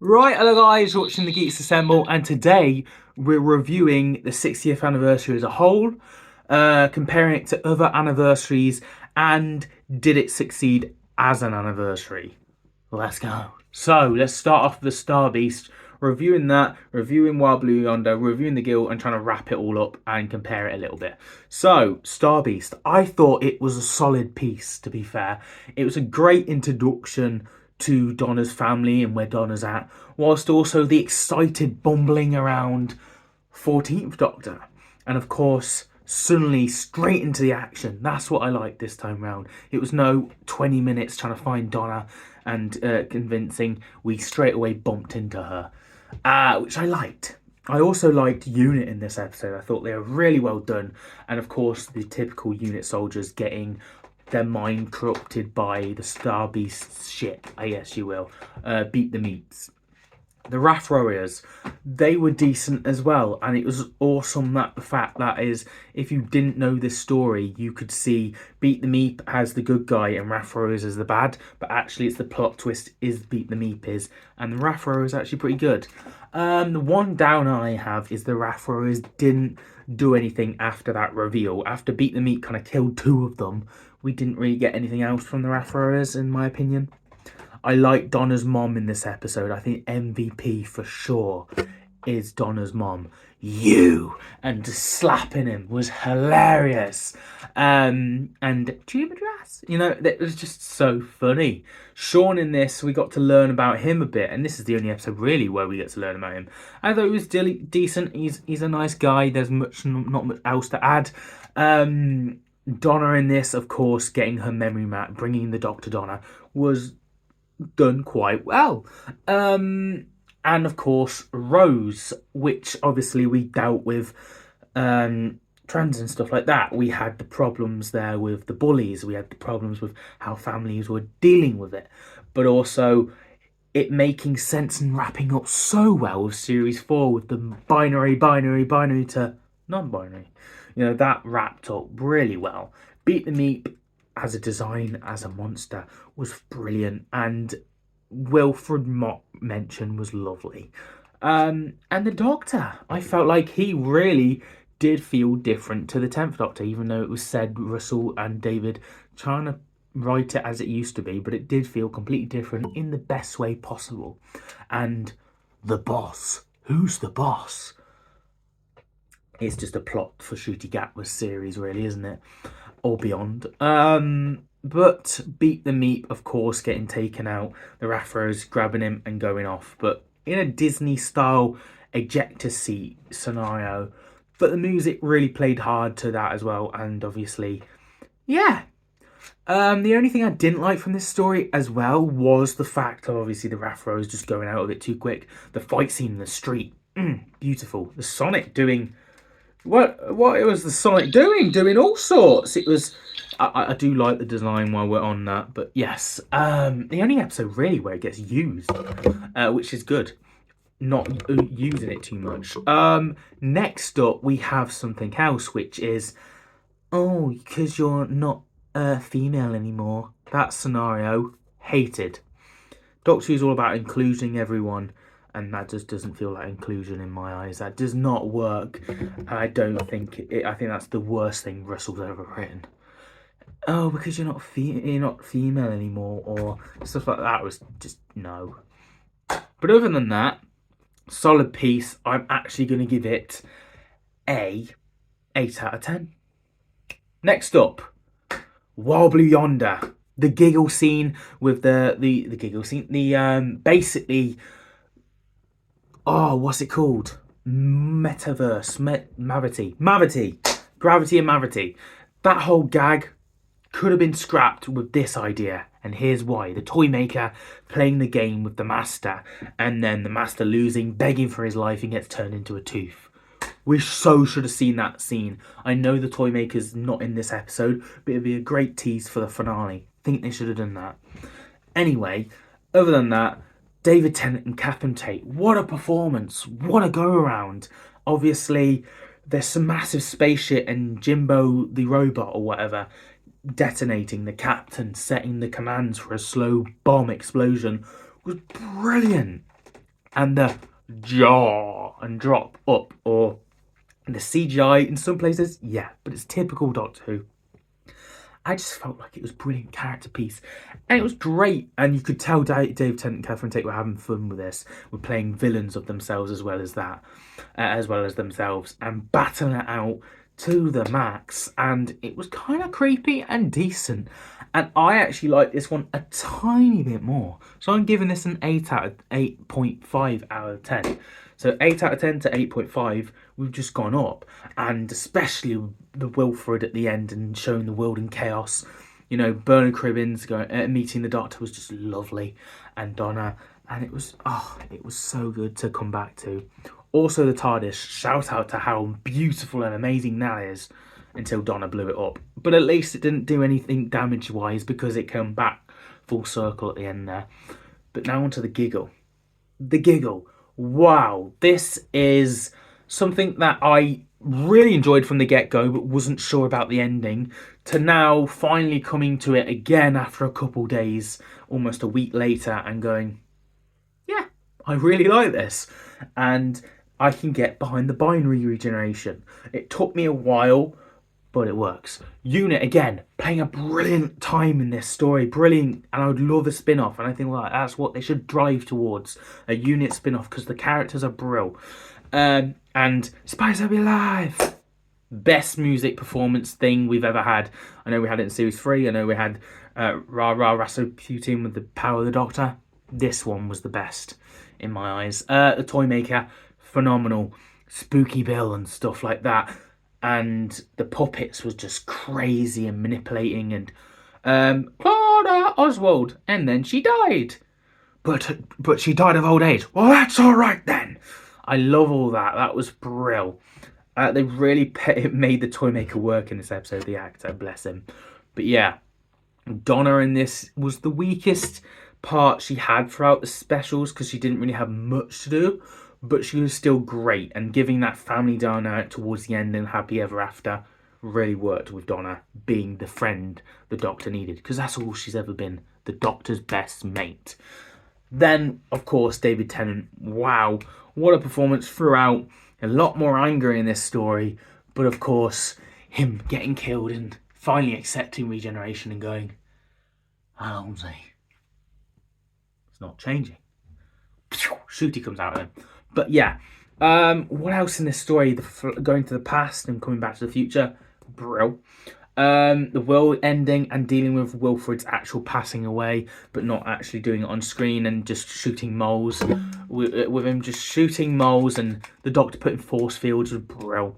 Right, hello guys, watching the Geeks Assemble, and today we're reviewing the 60th anniversary as a whole, comparing it to other anniversaries, and did it succeed as an anniversary? Let's go. So let's start off with the Star Beast, reviewing that, reviewing Wild Blue Yonder, reviewing the Guild, and trying to wrap it all up and compare it a little bit. So Star Beast, I thought it was a solid piece. To be fair, it was a great introduction to Donna's family and where Donna's at, whilst also the excited bumbling around 14th Doctor, and of course suddenly straight into the action. That's what I liked this time round. It was no 20 minutes trying to find Donna and convincing. We straight away bumped into her, which I liked. I also liked Unit in this episode. I thought they were really well done, and of course the typical Unit soldiers getting their mind corrupted by the Star Beast's shit, I guess you will. Beat the meats. The Wrath Warriors, they were decent as well, and it was awesome that the fact that is, if you didn't know this story, you could see Beat the Meep as the good guy and Wrath Warriors as the bad, but actually it's the plot twist is Beat the Meep is, and the Wrath Warriors actually pretty good. The one down I have is the Wrath Warriors didn't do anything after that reveal. After Beat the Meep kind of killed two of them, we didn't really get anything else from the Wrath Warriors, in my opinion. I like Donna's mom in this episode. I think MVP for sure is Donna's mom. You and just slapping him was hilarious. And Jim Address, that was just so funny. Sean in this, we got to learn about him a bit, and this is the only episode really where we get to learn about him. I thought it was decent. He's a nice guy. There's not much else to add. Donna in this, of course, getting her memory map, bringing the Doctor Donna was done quite well. And of course, Rose, which obviously we dealt with trans and stuff like that. We had the problems there with the bullies. We had the problems with how families were dealing with it. But also it making sense and wrapping up so well with Series 4 with the binary to non-binary. That wrapped up really well. Beat the Meep as a design, as a monster, was brilliant, and Wilfred Mott mention was lovely. And the Doctor, I felt like he really did feel different to the 10th Doctor, even though it was said Russell and David trying to write it as it used to be, but it did feel completely different in the best way possible. And the boss, who's the boss? It's just a plot for Ncuti Gatwa's series, really, isn't it? Or beyond. But Beat the Meep, of course, getting taken out. The Rathros grabbing him and going off. But in a Disney-style ejector seat scenario. But the music really played hard to that as well. And obviously, yeah. The only thing I didn't like from this story as well was the fact of obviously the Rathros just going out of it too quick. The fight scene in the street. Beautiful. The Sonic doing... What it was the Sonic doing all sorts. It was I do like the design while we're on that, but yes, the only episode really where it gets used, which is good, not using it too much. Next up we have something else, which is because you're not female anymore. That scenario hated. Doctor Who's all about including everyone. And that just doesn't feel like inclusion in my eyes. That does not work. I don't think it. I think that's the worst thing Russell's ever written. Oh, because you're not female anymore, or stuff like that was just no. But other than that, solid piece. I'm actually going to give it a 8 out of 10. Next up, Wild Blue Yonder, the giggle scene with the giggle scene. Basically. Oh, what's it called? Metaverse. Mavity. Gravity and Mavity. That whole gag could have been scrapped with this idea. And here's why. The toy maker playing the game with the master. And then the master losing, begging for his life and gets turned into a tooth. We so should have seen that scene. I know the toy maker's not in this episode, but it'd be a great tease for the finale. I think they should have done that. Anyway, other than that, David Tennant and Catherine Tate, what a performance, what a go-around. Obviously, there's some massive spaceship and Jimbo the robot or whatever detonating, the captain setting the commands for a slow bomb explosion was brilliant. and the jaw and drop up, or the CGI in some places, yeah, but it's typical Doctor Who. I just felt like it was brilliant character piece, and it was great. And you could tell Dave Tennant and Catherine Tate were having fun with this, with playing villains of themselves as well as that, as well as themselves, and battling it out to the max. And it was kind of creepy and decent. And I actually like this one a tiny bit more, so I'm giving this an 8.5 out of 10. So 8 out of 10 to 8.5, we've just gone up. And especially the Wilfred at the end and showing the world in chaos. You know, Bernard Cribbins meeting the Doctor was just lovely. And Donna. And it was so good to come back to. Also the TARDIS, shout out to how beautiful and amazing that is. Until Donna blew it up. But at least it didn't do anything damage-wise because it came back full circle at the end there. But now onto the giggle. The giggle. Wow, this is something that I really enjoyed from the get-go but wasn't sure about the ending, to now finally coming to it again after a couple days, almost a week later, and going, yeah, I really like this. And I can get behind the binary regeneration. It took me a while, but it works. Unit, again, playing a brilliant time in this story. Brilliant. And I would love a spin-off. And I think, well, that's what they should drive towards. A Unit spin-off, because the characters are brill. And Spice Up Your Life. Best music performance thing we've ever had. I know we had it in Series 3. I know we had Ra Ra Rasputin with the Power of the Doctor. This one was the best, in my eyes. The Toymaker, phenomenal. Spooky Bill and stuff like that. And the puppets was just crazy and manipulating, and Clara Oswald, and then she died. But she died of old age. Well, that's all right then. I love all that. That was brill. They really made the Toymaker work in this episode, the actor, bless him. But yeah, Donna in this was the weakest part she had throughout the specials because she didn't really have much to do. But she was still great, and giving that family dynamic towards the end and Happy Ever After really worked with Donna being the friend the Doctor needed, because that's all she's ever been, the Doctor's best mate. Then, of course, David Tennant. Wow, what a performance throughout. A lot more anger in this story, but of course, him getting killed and finally accepting regeneration and going, Holmesy, it's not changing. Shooty comes out of him. But yeah, what else in this story? Going to the past and coming back to the future, brill. The world ending and dealing with Wilfred's actual passing away, but not actually doing it on screen and just shooting moles. With him just shooting moles and the Doctor putting force fields was brill.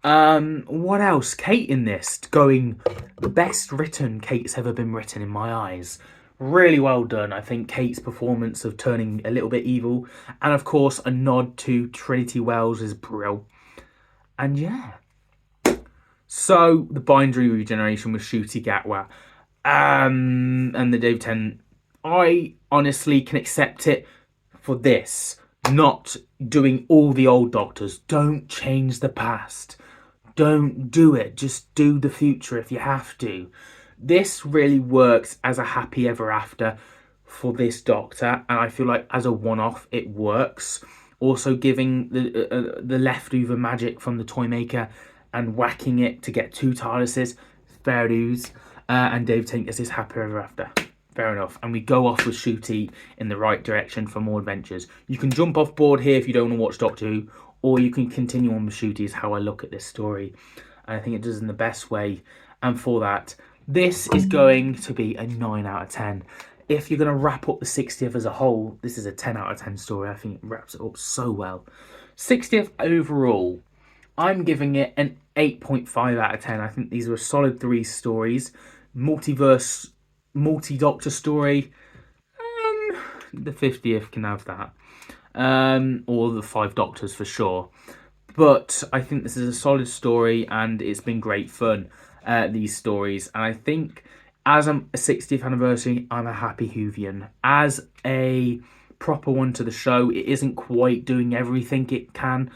What else? Kate in this, going the best written Kate's ever been written in my eyes. Really well done. I think Kate's performance of turning a little bit evil, and of course a nod to Trinity Wells is brill. And yeah, so the binary regeneration with Ncuti Gatwa, and the Dave Tennant, I honestly can accept it for this. Not doing all the old Doctors. Don't change the past. Don't do it. Just do the future if you have to. This really works as a Happy Ever After for this Doctor, and I feel like as a one-off it works. Also giving the leftover magic from the Toymaker and whacking it to get 2 TARDISes, fair dues, and Dave Tennant gets his Happy Ever After. Fair enough. And we go off with Ncuti in the right direction for more adventures. You can jump off board here if you don't want to watch Doctor Who, or you can continue on with Ncuti is how I look at this story. And I think it does in the best way, and for that, this is going to be a 9 out of 10. If you're going to wrap up the 60th as a whole, this is a 10 out of 10 story. I think it wraps it up so well. 60th overall, I'm giving it an 8.5 out of 10. I think these were solid 3 stories. Multiverse, multi-Doctor story. The 50th can have that. Or the 5 Doctors for sure. But I think this is a solid story and it's been great fun. These stories, and I think as a 60th anniversary, I'm a happy Whovian. As a proper one to the show, it isn't quite doing everything it can,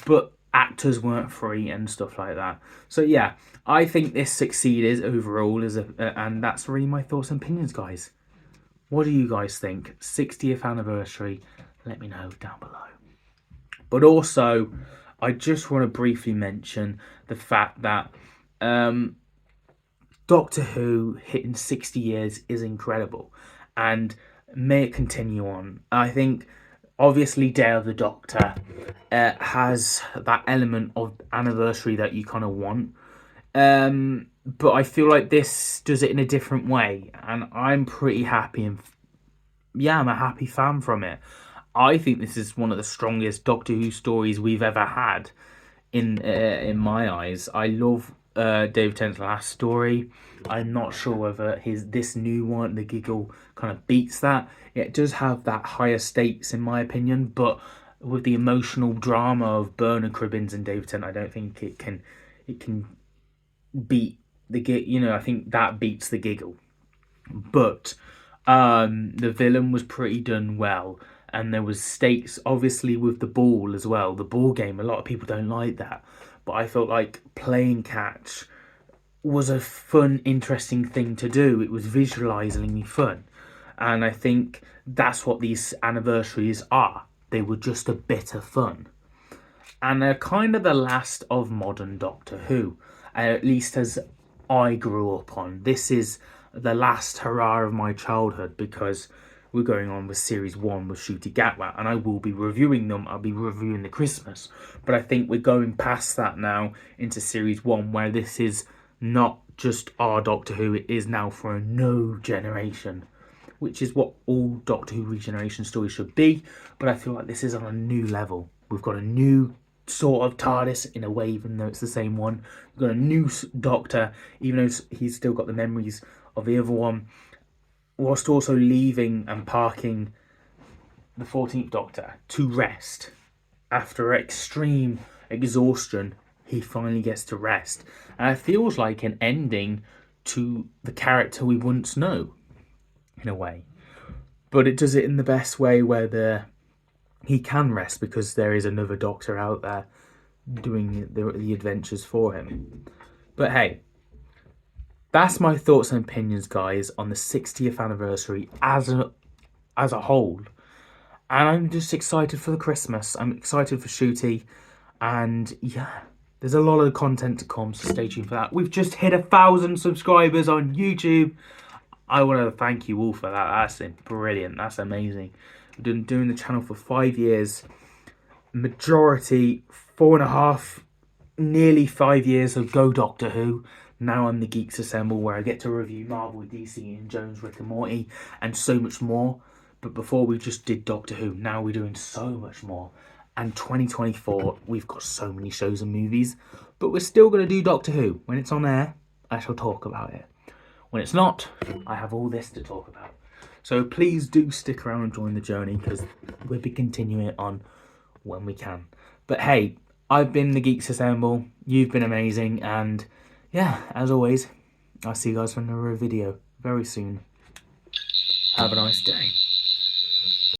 but actors weren't free and stuff like that. So yeah, I think this succeeded overall and that's really my thoughts and opinions, guys. What do you guys think? 60th anniversary, let me know down below. But also, I just want to briefly mention the fact that Doctor Who hitting 60 years is incredible, and may it continue on. I think obviously Day of the Doctor has that element of anniversary that you kind of want, but I feel like this does it in a different way, and I'm pretty happy, and yeah, I'm a happy fan from it. I think this is one of the strongest Doctor Who stories we've ever had in my eyes. I love David Tennant's last story. I'm not sure whether this new one, The Giggle, kind of beats that. It does have that higher stakes in my opinion, but with the emotional drama of Bernard Cribbins and David Tennant, I don't think it can beat the Giggle. You know, I think that beats The Giggle. But the villain was pretty done well, and there was stakes obviously with the ball as well. The ball game, a lot of people don't like that, but I felt like playing catch was a fun, interesting thing to do. It was visualizingly fun, and I think that's what these anniversaries are. They were just a bit of fun, and they're kind of the last of modern Doctor Who, at least as I grew up on. This is the last hurrah of my childhood, because we're going on with series 1 with Ncuti Gatwa, and I will be reviewing them. I'll be reviewing the Christmas, but I think we're going past that now into series 1, where this is not just our Doctor Who, it is now for a new generation, which is what all Doctor Who regeneration stories should be. But I feel like this is on a new level. We've got a new sort of TARDIS in a way, even though it's the same one. We've got a new Doctor, even though he's still got the memories of the other one, whilst also leaving and parking the 14th Doctor to rest. After extreme exhaustion, he finally gets to rest. And it feels like an ending to the character we once know, in a way. But it does it in the best way, where he can rest because there is another Doctor out there doing the adventures for him. But hey, that's my thoughts and opinions, guys, on the 60th anniversary as a whole. And I'm just excited for the Christmas. I'm excited for Ncuti. And yeah, there's a lot of content to come, so stay tuned for that. We've just hit 1,000 subscribers on YouTube. I want to thank you all for that. That's brilliant. That's amazing. I've been doing the channel for 5 years. Majority, 4.5, nearly 5 years of Go Doctor Who. Now I'm the Geeks Assemble, where I get to review Marvel, DC, and Jones, Rick and Morty, and so much more. But before we just did Doctor Who, now we're doing so much more. And 2024, we've got so many shows and movies, but we're still going to do Doctor Who. When it's on air, I shall talk about it. When it's not, I have all this to talk about. So please do stick around and join the journey, because we'll be continuing it on when we can. But hey, I've been the Geeks Assemble. You've been amazing, and yeah, as always, I'll see you guys for another video very soon. Have a nice day.